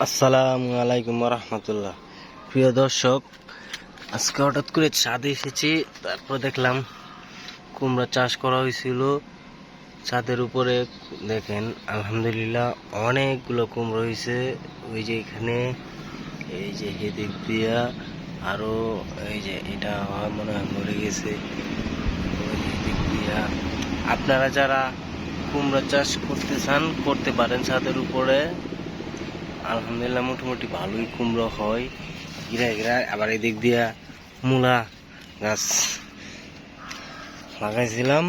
আসসালামু আলাইকুম রহমতুল্লাহ। প্রিয় দর্শক, আজকে হঠাৎ করে ছাদে এসেছি। তারপর দেখলাম কুমড়া চাষ করা হয়েছিল ছাদের উপরে। দেখেন আলহামদুলিল্লাহ অনেকগুলো কুমড়ো হয়েছে। ওই যে এখানে, এই যে এদিক দিয়া, আরো এই যে এটা মনে হয় মরে গেছে। ওই যে এদিক দিয়া আপনারা যারা কুমড়া চাষ করতে চান করতে পারেন ছাদের উপরে। আলহামদুলিল্লাহ মোটামুটি ভালোই কুমড়ো হয়। আবার এদিক দিয়া মূলা গাছ লাগাইছিলাম।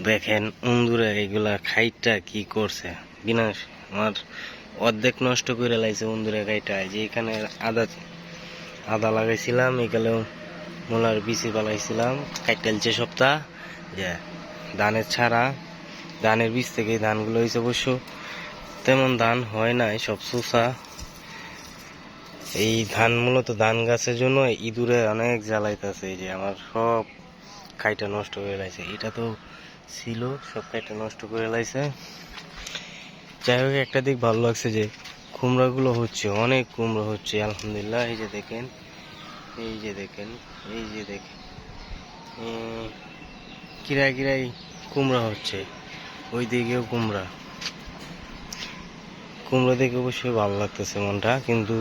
দেখেন উন্দুরে এগুলা খাইটা কি করছে, বিনাশ আমার অর্ধেক নষ্ট করে লাইছে উন্দুরে খাইটা। যে এখানে আদা আদা লাগাইছিলাম, এখানেও মূলার বিচি পালাইছিলাম, কাইটালছে সপ্তাহ। যে ধানের ছাড়া, ধানের বীজ থেকে ধানগুলো হয়েছে, অবশ্য তেমন ধান হয় নাই, সব চুষা। এই ধান মূলত ধান গাছের জন্য ইঁদুরে অনেক জ্বালাইতেছে। এই যে আমার সব কাইটা নষ্ট করে লাইছে। এটা তো ছিল, সব কাইটা নষ্ট করে লাইছে। যাই হোক, একটা দিক ভালো লাগছে যে কুমড়াগুলো হচ্ছে, অনেক কুমড়ো হচ্ছে আলহামদুলিল্লাহ। এই যে দেখেন, এই যে দেখেন, এই যে দেখেন, কিরাই কিরাই কুমড়া হচ্ছে। ওই দিকেও কুমড়া কুমড়া দেখে অবশ্যই ভালো লাগতেছে মনটা, কিন্তু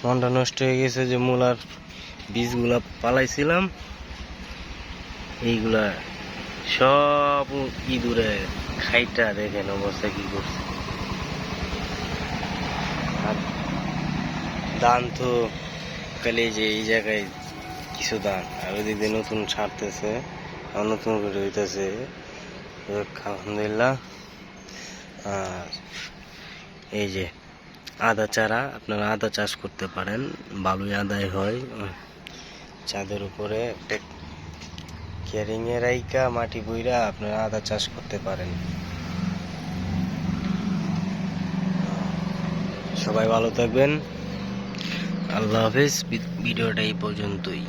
মনটা নষ্ট হয়ে গেছে যে মূলার বীজগুলা পালাইছিলাম, এইগুলা সব ইঁদুরে খাইটা। দেখেন অবস্থা কি করছে। আর ধান তো খালি যে এই জায়গায় কিছু ধান, আর ওইদিকে নতুন ছাড়তেছে, আর নতুন করে হইতেছে আলহামদুলিল্লাহ। আর এই যে আদা চারা, আপনারা আদা চাষ করতে পারেন, ভালোই আদায় হয়। ছাদের উপরে একটা ক্যারিং এ রাইকা মাটি বইরা আপনারা আদা চাষ করতে পারেন। সবাই ভালো থাকবেন, আল্লাহ হাফেজ। ভিডিওটা এই পর্যন্তই।